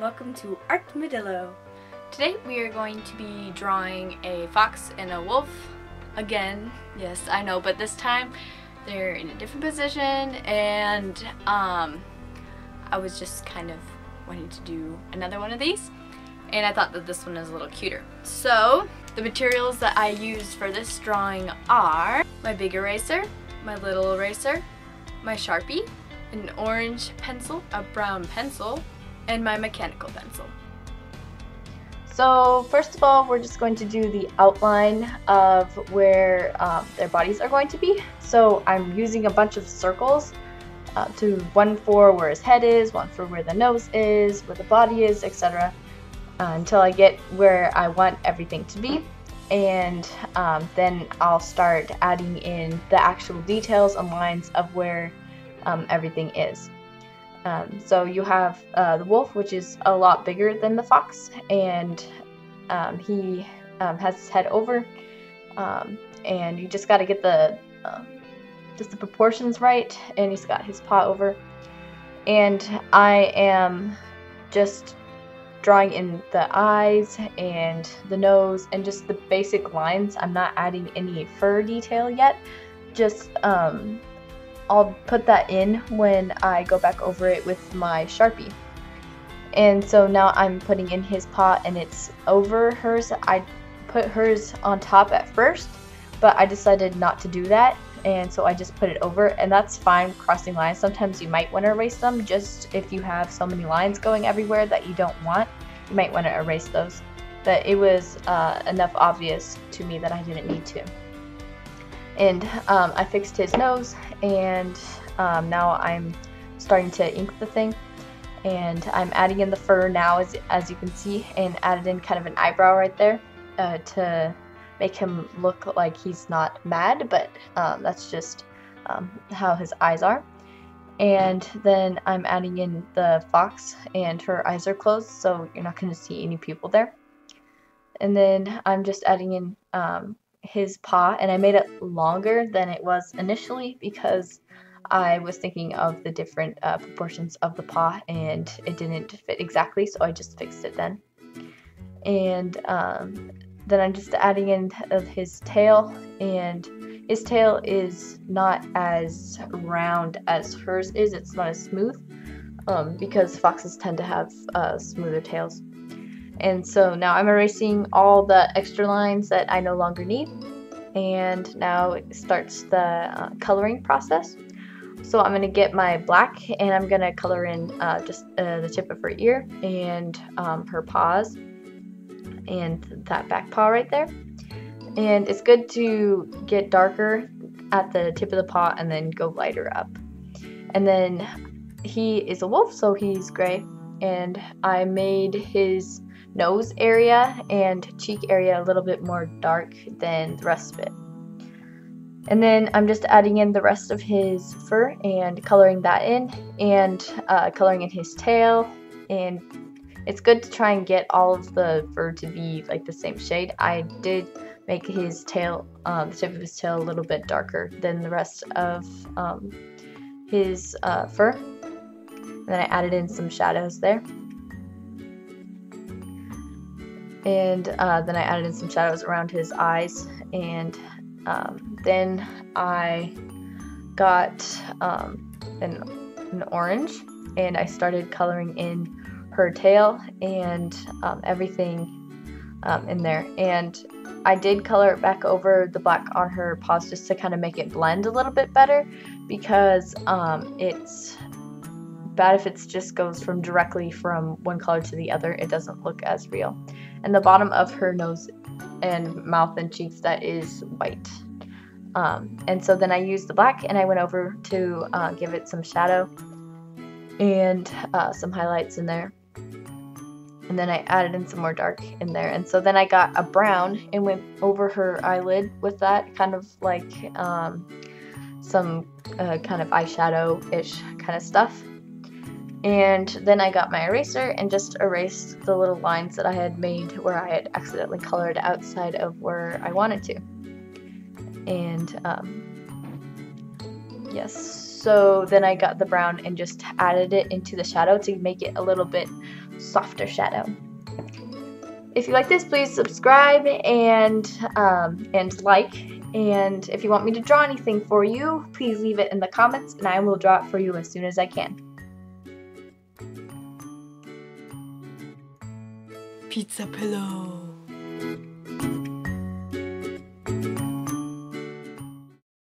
welcome to Artmadillo. Today we are going to be drawing a fox and a wolf again. Yes, I know, but this time they're in a different position, and I was just kind of wanting to do another one of these, and I thought that this one is a little cuter. So the materials that I used for this drawing are my big eraser, my little eraser, my Sharpie, an orange pencil, a brown pencil, and my mechanical pencil. So first of all, we're just going to do the outline of where their bodies are going to be. So I'm using a bunch of circles, one for where his head is, one for where the nose is, where the body is, etc. Until I get where I want everything to be. And then I'll start adding in the actual details and lines of where everything is. So you have the wolf, which is a lot bigger than the fox, and he has his head over, and you just got to get the proportions right, and he's got his paw over. And I am just drawing in the eyes and the nose and just the basic lines. I'm not adding any fur detail yet, just I'll put that in when I go back over it with my Sharpie. And so now I'm putting in his paw, and it's over hers. I put hers on top at first, but I decided not to do that, and so I just put it over, and that's fine crossing lines. Sometimes you might want to erase them, just if you have so many lines going everywhere that you don't want, you might want to erase those. But it was enough obvious to me that I didn't need to. And I fixed his nose, and now I'm starting to ink the thing, and I'm adding in the fur now, as you can see, and added in kind of an eyebrow right there to make him look like he's not mad, but that's just how his eyes are. And then I'm adding in the fox, and her eyes are closed, so you're not going to see any pupil there. And then I'm just adding in his paw, and I made it longer than it was initially because I was thinking of the different proportions of the paw, and it didn't fit exactly, so I just fixed it then. And then I'm just adding in his tail, and his tail is not as round as hers is. It's not as smooth because foxes tend to have smoother tails. And so now I'm erasing all the extra lines that I no longer need, and now it starts the coloring process. So I'm going to get my black, and I'm going to color in just the tip of her ear and her paws and that back paw right there. And it's good to get darker at the tip of the paw and then go lighter up. And then he is a wolf, so he's gray, and I made his nose area and cheek area a little bit more dark than the rest of it. And then I'm just adding in the rest of his fur and coloring that in, and coloring in his tail. And it's good to try and get all of the fur to be like the same shade. I did make his tail, the tip of his tail, a little bit darker than the rest of his fur. And then I added in some shadows there. And then I added in some shadows around his eyes, and then I got an orange, and I started coloring in her tail and everything in there. And I did color it back over the black on her paws just to kind of make it blend a little bit better, because it's bad if it just goes from directly from one color to the other. It doesn't look as real. And the bottom of her nose and mouth and cheeks, that is white. And so then I used the black, and I went over to give it some shadow and some highlights in there. And then I added in some more dark in there. And so then I got a brown and went over her eyelid with that, kind of like some kind of eyeshadow-ish kind of stuff. And then I got my eraser and just erased the little lines that I had made where I had accidentally colored outside of where I wanted to. And yes, so then I got the brown and just added it into the shadow to make it a little bit softer shadow. If you like this, please subscribe and like. And if you want me to draw anything for you, please leave it in the comments and I will draw it for you as soon as I can. Pizza pillow.